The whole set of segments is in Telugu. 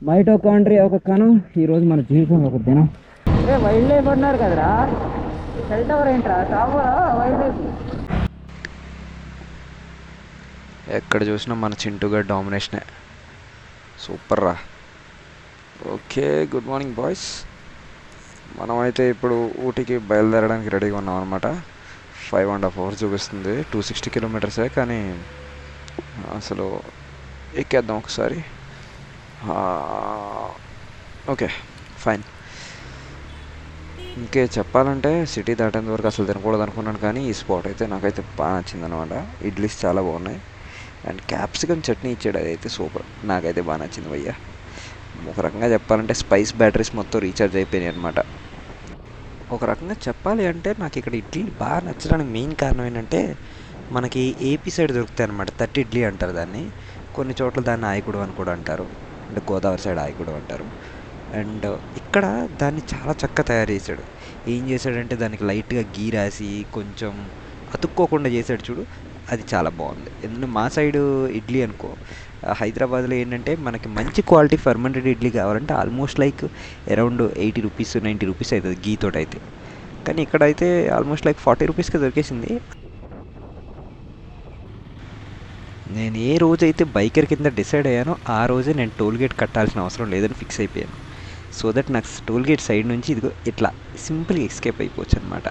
మైటోకాండ్రియా ఒక కణం ఈరోజు మన జీవితంలో ఒక దినం. వైల్డ్ లైఫ్ అన్నారు కదరా, సెల్ టవర్ ఏంట్రా టావరా వైల్డ్ లైఫ్. ఎక్కడ చూసినా మన చింటూగా డామినేషనే. సూపర్ రా. Okay, good morning boys. మనమైతే ఇప్పుడు ఊటీకి బయలుదేరడానికి రెడీగా ఉన్నాం అనమాట. 5.5 hours చూపిస్తుంది, 260 kilometers, కానీ అసలు ఎక్కేద్దాం ఒకసారి. Okay fine. ఇంకే చెప్పాలంటే సిటీ దాటేంత వరకు అసలు తినకూడదు అనుకున్నాను, కానీ ఈ స్పాట్ అయితే నాకైతే బాగా నచ్చింది అనమాట. ఇడ్లీస్ చాలా బాగున్నాయి అండ్ క్యాప్సికమ్ చట్నీ ఇచ్చాడు, అదైతే సూపర్. నాకైతే బాగా నచ్చింది భయ్య. ఒక రకంగా చెప్పాలంటే స్పైస్ బ్యాటరీస్ మొత్తం రీఛార్జ్ అయిపోయినాయి అనమాట. ఒక రకంగా చెప్పాలి అంటే నాకు ఇక్కడ ఇడ్లీ బాగా నచ్చడానికి మెయిన్ కారణం ఏంటంటే, మనకి ఏపీ సైడ్ దొరుకుతాయి అనమాట. 30 ఇడ్లీ అంటారు దాన్ని, కొన్ని చోట్ల దాన్ని ఆయకుడు అని కూడా అంటారు, అంటే గోదావరి సైడ్ ఆయకుడు అంటారు. అండ్ ఇక్కడ దాన్ని చాలా చక్కగా తయారు చేశాడు. ఏం చేశాడంటే దానికి లైట్గా గీ రాసి కొంచెం అతుక్కోకుండా చేశాడు చూడు, అది చాలా బాగుంది. ఎందుకంటే మా సైడు ఇడ్లీ అనుకో, హైదరాబాద్లో ఏంటంటే మనకి మంచి క్వాలిటీ ఫర్మెంటెడ్ ఇడ్లీ కావాలంటే almost like around 80 rupees 90 rupees అవుతుంది గీతో అయితే. కానీ ఇక్కడైతే ఆల్మోస్ట్ లైక్ 40 రూపీస్కి దొరికేసింది. నేను ఏ రోజైతే బైకర్ కింద డిసైడ్ అయ్యానో ఆ రోజే నేను టోల్ గేట్ కట్టాల్సిన అవసరం లేదని ఫిక్స్ అయిపోయాను. సో దట్ నాకు టోల్ గేట్ సైడ్ నుంచి ఇదిగో ఇట్లా సింపుల్గా ఎస్కేప్ అయిపోవచ్చు అనమాట.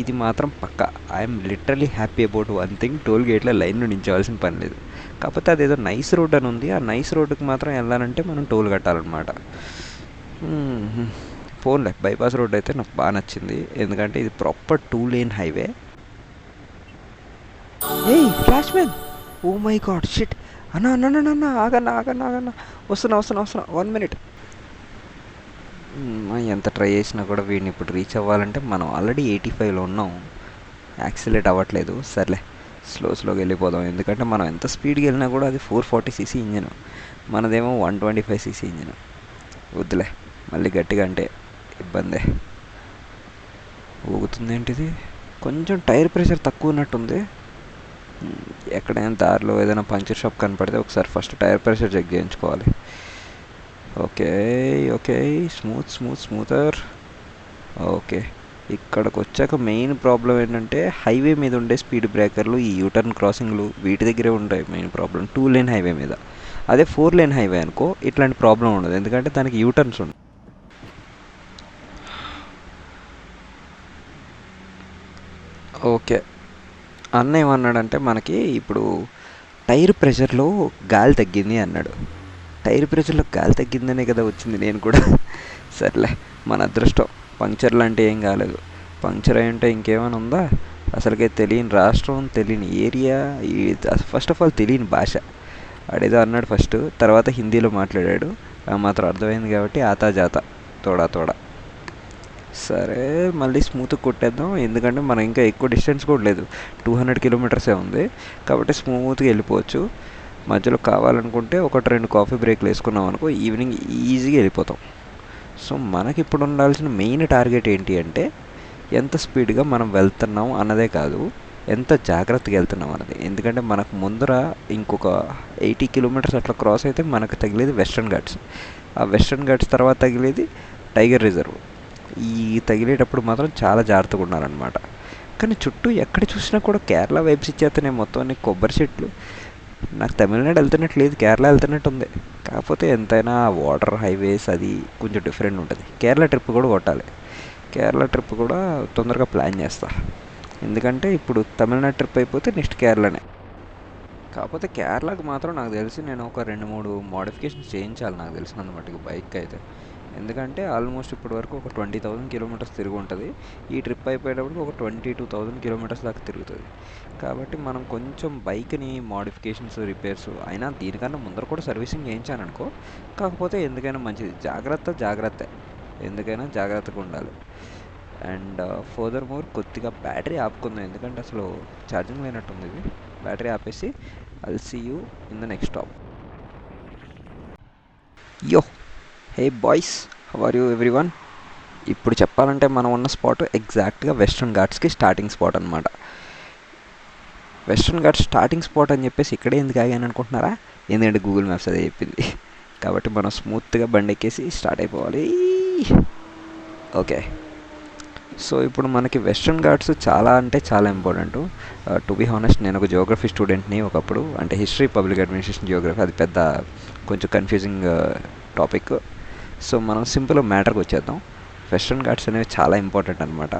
ఇది మాత్రం పక్కా. I'm literally happy about one thing, toll గేట్లో లైన్లో నించోవాల్సిన పని లేదు. కాకపోతే అదేదో నైస్ రోడ్ అని ఉంది, ఆ నైస్ రోడ్డుకి మాత్రం వెళ్ళాలంటే మనం టోల్ కట్టాలన్నమాట. ఫోన్లే, బైపాస్ రోడ్ అయితే నాకు బాగా నచ్చింది, ఎందుకంటే ఇది ప్రాపర్ 2-lane హైవే. ఏయ్ flash man, oh my God shit. అన్నా అన్న అన్న అన్న ఆగన్నా ఆగన్నా ఆగన్నా, వస్తున్నా 1 minute. ఎంత ట్రై చేసినా కూడా వీడిని ఇప్పుడు రీచ్ అవ్వాలంటే మనం ఆల్రెడీ 85లో ఉన్నాం, యాక్సిలేట్ అవ్వట్లేదు. సర్లే, స్లోగా వెళ్ళిపోదాం, ఎందుకంటే మనం ఎంత స్పీడ్గా వెళ్ళినా కూడా అది 440cc ఇంజిన్, మనదేమో 125cc ఇంజిన్. వద్దులే, మళ్ళీ గట్టిగా అంటే ఇబ్బందే. ఊగుతుంది ఏంటిది, కొంచెం టైర్ ప్రెషర్ తక్కువ ఉన్నట్టుంది. ఎక్కడైనా దారిలో ఏదైనా పంచర్ షాప్ కనపడితే ఒకసారి ఫస్ట్ టైర్ ప్రెషర్ చెక్ చేయించుకోవాలి. Okay smoother. ఓకే, ఇక్కడికి వచ్చాక మెయిన్ ప్రాబ్లం ఏంటంటే హైవే మీద ఉండే స్పీడ్ బ్రేకర్లు, ఈ యూటర్న్ క్రాసింగ్లు, వీటి దగ్గరే ఉంటాయి మెయిన్ ప్రాబ్లం. 2-lane హైవే మీద. అదే 4-lane హైవే అనుకో ఇట్లాంటి ప్రాబ్లం ఉండదు, ఎందుకంటే దానికి యూటర్న్స్ ఉండవు. ఓకే, అన్న ఏమన్నాడంటే మనకి ఇప్పుడు టైర్ ప్రెషర్లో గాలి తగ్గింది అన్నాడు. టైర్ ప్రెషర్లో గాలి తగ్గిందనే కదా వచ్చింది నేను కూడా. సర్లే, మన అదృష్టం. పంక్చర్లు అంటే ఏం కాలేదు, పంక్చర్ అయి ఉంటే ఇంకేమైనా ఉందా. అసలుకే తెలియని రాష్ట్రం, తెలియని ఏరియా, ఫస్ట్ ఆఫ్ ఆల్ తెలియని భాష. ఆడేదో అన్నాడు ఫస్ట్, తర్వాత హిందీలో మాట్లాడాడు, ఆ మాత్రం అర్థమైంది కాబట్టి ఆతా జాతా తోడా. సరే, మళ్ళీ స్మూత్గా కొట్టేద్దాం, ఎందుకంటే మనం ఇంకా ఎక్కువ డిస్టెన్స్ కూడా లేదు, 200 kilometers ఉంది కాబట్టి స్మూత్గా వెళ్ళిపోవచ్చు. మధ్యలో కావాలనుకుంటే 1-2 కాఫీ బ్రేక్లు వేసుకున్నాం అనుకో, ఈవినింగ్ ఈజీగా వెళ్ళిపోతాం. సో మనకి ఇప్పుడు ఉండాల్సిన మెయిన్ టార్గెట్ ఏంటి అంటే, ఎంత స్పీడ్గా మనం వెళ్తున్నాం అన్నదే కాదు, ఎంత జాగ్రత్తగా వెళ్తున్నాం అన్నది. ఎందుకంటే మనకు ముందర ఇంకొక 80 kilometers అట్లా క్రాస్ అయితే మనకు తగిలేది వెస్టర్న్ ఘాట్స్, ఆ వెస్టర్న్ ఘాట్స్ తర్వాత తగిలేది టైగర్ రిజర్వ్. ఈ తగిలేటప్పుడు మాత్రం చాలా జాగ్రత్తగా ఉండాలన్నమాట. కానీ చుట్టూ ఎక్కడ చూసినా కూడా కేరళ వైబ్స్ ఇచ్చేస్తున్నాయి మొత్తం అన్ని కొబ్బరి చెట్లు. నాకు తమిళనాడు వెళ్తున్నట్టు లేదు, కేరళ వెళ్తున్నట్టు ఉంది. కాకపోతే ఎంతైనా వాటర్ హైవేస్ అది కొంచెం డిఫరెంట్ ఉంటుంది. కేరళ ట్రిప్ కూడా కొట్టాలి, కేరళ ట్రిప్ కూడా తొందరగా ప్లాన్ చేస్తా, ఎందుకంటే ఇప్పుడు తమిళనాడు ట్రిప్ అయిపోతే నెక్స్ట్ కేరళనే. కాకపోతే కేరళకు మాత్రం నాకు తెలిసి నేను ఒక 2-3 మోడిఫికేషన్స్ చేయించాలి నాకు తెలిసినంత మట్టుకు బైక్ అయితే. ఎందుకంటే ఆల్మోస్ట్ ఇప్పటి వరకు ఒక 20,000 kilometers తిరిగి ఉంటుంది, ఈ ట్రిప్ అయిపోయేటప్పుడు ఒక 22,000 kilometers దాకా తిరుగుతుంది. కాబట్టి మనం కొంచెం బైక్ని మోడిఫికేషన్స్, రిపేర్స్ అయినా దీనికన్నా ముందర కూడా సర్వీసింగ్ చేయించాను అనుకో. కాకపోతే ఎందుకైనా మంచిది, జాగ్రత్త, ఎందుకైనా జాగ్రత్తగా ఉండాలి. అండ్ ఫర్దర్ మోర్ కొద్దిగా బ్యాటరీ ఆపుకుందాం, ఎందుకంటే అసలు ఛార్జింగ్ లేనట్టుంది. ఇది బ్యాటరీ ఆపేసి I'll see you in the next stop. Yo, hey boys, how are you everyone. ఇప్పుడు చెప్పాలంటే మనం ఉన్న స్పాట్ ఎగ్జాక్ట్గా వెస్ట్రన్ ఘాట్స్కి స్టార్టింగ్ స్పాట్ అనమాట. వెస్ట్రన్ ఘాట్స్ స్టార్టింగ్ స్పాట్ అని చెప్పేసి ఇక్కడే ఎందుకు ఆగాను అనుకుంటున్నారా, ఎందుకంటే గూగుల్ మ్యాప్స్ అదే చెప్పింది. కాబట్టి మనం స్మూత్గా బండి ఎక్కేసి స్టార్ట్ అయిపోవాలి. ఓకే, సో ఇప్పుడు మనకి వెస్ట్రన్ ఘాట్స్ చాలా అంటే చాలా ఇంపార్టెంట్. టు బీ హానెస్ట్, నేను ఒక జియోగ్రఫీ స్టూడెంట్ని ఒకప్పుడు, అంటే హిస్టరీ, పబ్లిక్ అడ్మినిస్ట్రేషన్, జియోగ్రఫీ, అది పెద్ద కొంచెం కన్ఫ్యూజింగ్ టాపిక్. సో మనం సింపుల్ మ్యాటర్కి వచ్చేద్దాం. వెస్ట్రన్ ఘాట్స్ అనేవి చాలా ఇంపార్టెంట్ అనమాట.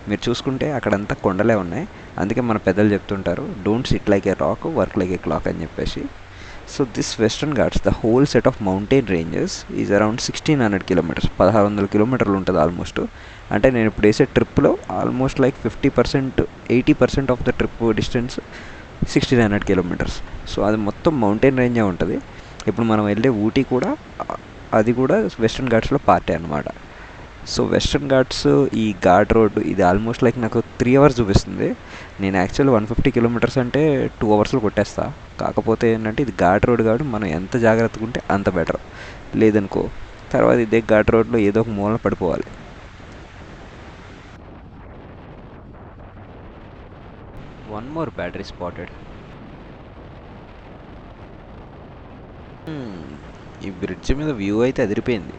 మీరు చూసుకుంటే అక్కడంతా కొండలే ఉన్నాయి. అందుకే మన పెద్దలు చెప్తుంటారు, don't SIT like a rock, work like a clock అని చెప్పేసి. So this western Ghats, the whole set of mountain ranges is around 1600 kilometres, 1600 కిలోమీటర్లు ఉంటుంది ఆల్మోస్ట్. అంటే నేను ఇప్పుడు వేసే ట్రిప్లో almost like 50%, 80% of the trip distance 1600 kilometres. So అది మొత్తం మౌంటైన్ రేంజే ఉంటుంది. ఇప్పుడు మనం వెళ్ళే ఊటీ కూడా అది కూడా వెస్ట్రన్ ఘాట్స్లో పార్టీ అనమాట. సో వెస్ట్రన్ ఘాట్స్, ఈ ఘాట్ రోడ్ ఇది ఆల్మోస్ట్ లైక్ నాకు 3 అవర్స్ చూపిస్తుంది. నేను యాక్చువల్ 150 కిలోమీటర్స్ అంటే 2 అవర్స్లో కొట్టేస్తా. కాకపోతే ఏంటంటే ఇది ఘాట్ రోడ్ కాబట్టి మనం ఎంత జాగ్రత్తగా ఉంటే అంత బెటర్. లేదనుకో తర్వాత ఇదే ఘాట్ రోడ్లో ఏదో ఒక మూలన పడిపోవాలి. One more battery spotted. ఈ బ్రిడ్జ్ మీద వ్యూ అయితే అదిరిపోయింది.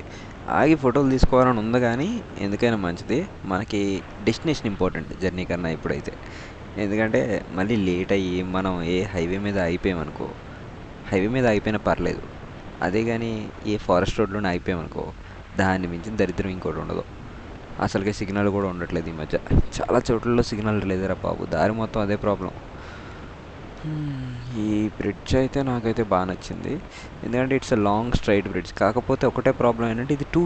ఆగి ఫోటోలు తీసుకోవాలని ఉంది, కానీ ఎందుకైనా మంచిది, మనకి డెస్టినేషన్ ఇంపార్టెంట్ జర్నీ కన్నా ఇప్పుడైతే. ఎందుకంటే మళ్ళీ లేట్ అయ్యి మనం ఏ హైవే మీద అయిపోయామనుకో, హైవే మీద అయిపోయినా పర్లేదు, అదే కానీ ఏ ఫారెస్ట్ రోడ్లోనే అయిపోయామనుకో, దాన్ని మించిన దరిద్రం ఇంకోటి ఉండదు. అసలుకే సిగ్నల్ కూడా ఉండట్లేదు ఈ మధ్య, చాలా చోట్లలో సిగ్నల్ లేదురా బాబు, దారి మొత్తం అదే ప్రాబ్లం. ఈ బ్రిడ్జ్ అయితే నాకైతే బాగా నచ్చింది, ఎందుకంటే it's a long straight bridge. కాకపోతే ఒకటే ప్రాబ్లం ఏంటంటే ఇది టూ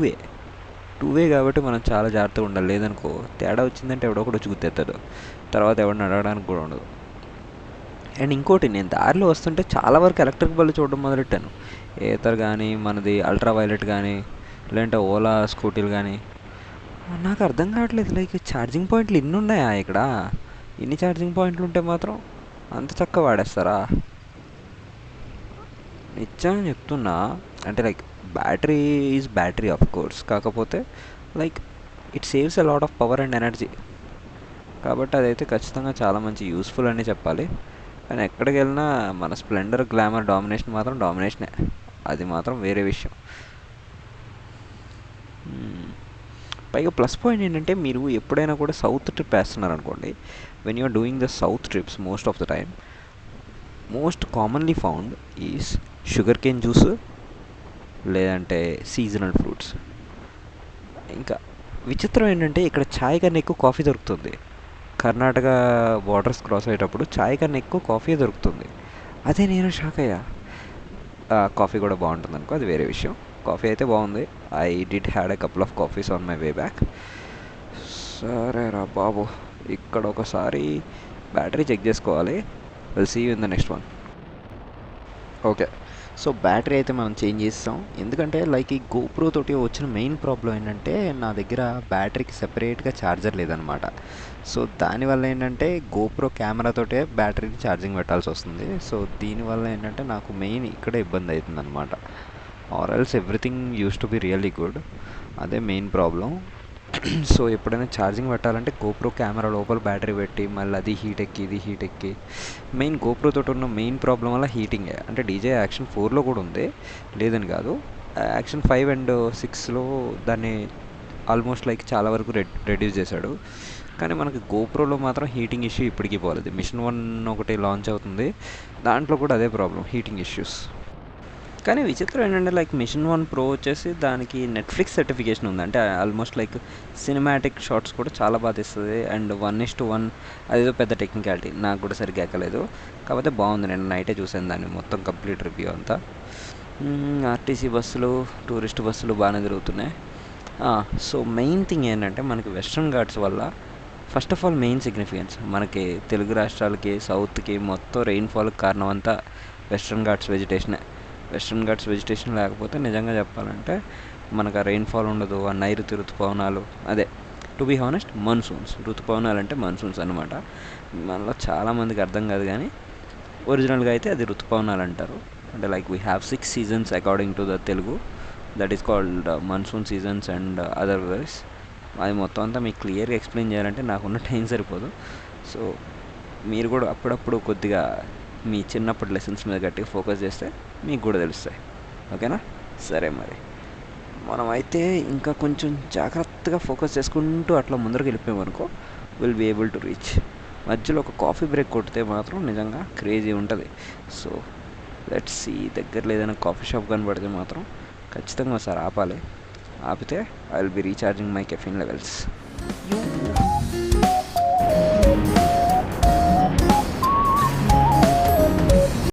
వే కాబట్టి మనం చాలా జాగ్రత్తగా ఉండాలి. లేదనుకో తేడా వచ్చిందంటే ఎవడో ఒకటి వచ్చి గుర్తెత్తాడు, తర్వాత ఎవరిని అడగడానికి కూడా ఉండదు. అండ్ ఇంకోటి, నేను దారిలో వస్తుంటే చాలా వరకు ఎలక్ట్రిక్ బళ్ళు చూడడం మొదలెట్టాను. ఏతర్ కానీ, మనది అల్ట్రా వైలెట్ కానీ, లేదంటే ఓలా స్కూటీలు కానీ. నాకు అర్థం కావట్లేదు, లైక్ ఛార్జింగ్ పాయింట్లు ఇన్ని ఉన్నాయా ఇక్కడ? ఇన్ని ఛార్జింగ్ పాయింట్లు ఉంటే మాత్రం అంత చక్కగా వాడేస్తారా? నిజంగా చెప్తున్నా, అంటే like battery is battery of course, కాకపోతే like it saves a lot of power and energy. కాబట్టి అదైతే ఖచ్చితంగా చాలా మంచి యూస్ఫుల్ అని చెప్పాలి. కానీ ఎక్కడికి వెళ్ళినా మన స్ప్లెండర్, గ్లామర్ డామినేషన్ మాత్రం డామినేషనే, అది మాత్రం వేరే విషయం. పైగా ప్లస్ పాయింట్ ఏంటంటే, మీరు ఎప్పుడైనా కూడా సౌత్ ట్రిప్ వేస్తున్నారు అనుకోండి, when you're doing the south trips most of the time, most commonly found is sugar cane juice, లేదంటే సీజనల్ ఫ్రూట్స్. ఇంకా విచిత్రం ఏంటంటే, ఇక్కడ ఛాయ్ కన్నా ఎక్కువ కాఫీ దొరుకుతుంది. కర్ణాటక బార్డర్స్ క్రాస్ అయ్యేటప్పుడు ఛాయ్ కన్నా ఎక్కువ కాఫీ దొరుకుతుంది. అదే నేను షాక్ అయ్యా. కాఫీ కూడా బాగుంటుంది అనుకో, అది వేరే విషయం. కాఫీ అయితే బాగుంది. I did had a couple of coffees on my way back. సరే రా బాబు, ఇక్కడ ఒకసారి బ్యాటరీ చెక్ చేసుకోవాలి. Will see you in the next one. Okay, so battery అయితే మనం చేంజ్ చేస్తాం. ఎందుకంటే లైక్ ఈ గోప్రో తోటి వచ్చిన మెయిన్ ప్రాబ్లం ఏంటంటే, నా దగ్గర బ్యాటరీకి సెపరేట్గా ఛార్జర్ లేదనమాట. సో దానివల్ల ఏంటంటే గోప్రో కెమెరాతోటే బ్యాటరీకి ఛార్జింగ్ పెట్టాల్సి వస్తుంది. సో దీనివల్ల ఏంటంటే నాకు మెయిన్ ఇక్కడే ఇబ్బంది అవుతుంది అనమాట. Or else everything use to be really good, అదే మెయిన్ ప్రాబ్లం. సో ఎప్పుడైనా ఛార్జింగ్ పెట్టాలంటే గోప్రో కెమెరా లోపల బ్యాటరీ పెట్టి మళ్ళీ అది హీట్ ఎక్కి ఇది హీట్ ఎక్కి, మెయిన్ గోప్రో తోటి ఉన్న మెయిన్ ప్రాబ్లం వల్ల హీటింగే. అంటే డీజే యాక్షన్ 4లో కూడా ఉంది, లేదని కాదు, యాక్షన్ 5 అండ్ 6లో దాన్ని ఆల్మోస్ట్ లైక్ చాలా వరకు రెడ్యూస్ చేశాడు. కానీ మనకి గోప్రోలో మాత్రం హీటింగ్ ఇష్యూ ఇప్పటికీ పోలేదు. మిషన్ 1 ఒకటి లాంచ్ అవుతుంది, దాంట్లో కూడా అదే ప్రాబ్లం, హీటింగ్ ఇష్యూస్. కానీ విచిత్రం ఏంటంటే, లైక్ మిషన్ 1 ప్రో వచ్చేసి దానికి నెట్ఫ్లిక్స్ సర్టిఫికేషన్ ఉంది. అంటే ఆల్మోస్ట్ లైక్ సినిమాటిక్ షార్ట్స్ కూడా చాలా బాగా తీస్తుంది. అండ్ 1:1 అదేదో పెద్ద టెక్నికాలిటీ, నాకు కూడా సరిగ్గా ఎక్కలేదు. కాకపోతే బాగుంది, నేను నైటే చూసాను దాన్ని మొత్తం కంప్లీట్ రివ్యూ అంతా. ఆర్టీసీ బస్సులు, టూరిస్ట్ బస్సులు బాగానే తిరుగుతున్నాయి. సో మెయిన్ థింగ్ ఏంటంటే, మనకి వెస్ట్రన్ ఘాట్స్ వల్ల first of all main significance, మనకి తెలుగు రాష్ట్రాలకి, సౌత్కి మొత్తం రెయిన్ఫాల్కి కారణం అంతా వెస్ట్రన్ ఘాట్స్ వెజిటేషనే. వెస్ట్రన్ ఘాట్స్ వెజిటేషన్ లేకపోతే నిజంగా చెప్పాలంటే మనకు ఆ రెయిన్ఫాల్ ఉండదు. ఆ నైరుతి ఋతుపవనాలు, అదే టు బీ హానెస్ట్ మన్సూన్స్, ఋతుపవనాలు అంటే మన్సూన్స్ అనమాట. మనలో చాలామందికి అర్థం కాదు, కానీ ఒరిజినల్గా అయితే అది ఋతుపవనాలు అంటారు. అంటే like we have 6 seasons according to the Telugu, that is called monsoon seasons and otherwise. అది మొత్తం అంతా మీకు క్లియర్గా ఎక్స్ప్లెయిన్ చేయాలంటే నాకున్న టైం సరిపోదు. సో మీరు కూడా అప్పుడప్పుడు కొద్దిగా మీ చిన్నప్పటి లెసన్స్ మీద గట్టిగా ఫోకస్ చేస్తే మీకు కూడా తెలుస్తాయి. ఓకేనా? సరే మరి మనమైతే ఇంకా కొంచెం జాగ్రత్తగా ఫోకస్ చేసుకుంటూ అట్లా ముందరకు వెళ్ళిపోయామనుకో will be able to reach. మధ్యలో ఒక కాఫీ బ్రేక్ కొడితే మాత్రం నిజంగా క్రేజీ ఉంటుంది. సో లెట్స్ సీ, దగ్గరలో ఏదైనా కాఫీ షాప్ కనబడితే మాత్రం ఖచ్చితంగా ఒకసారి ఆపాలి. ఆపితే I will be recharging my caffeine levels.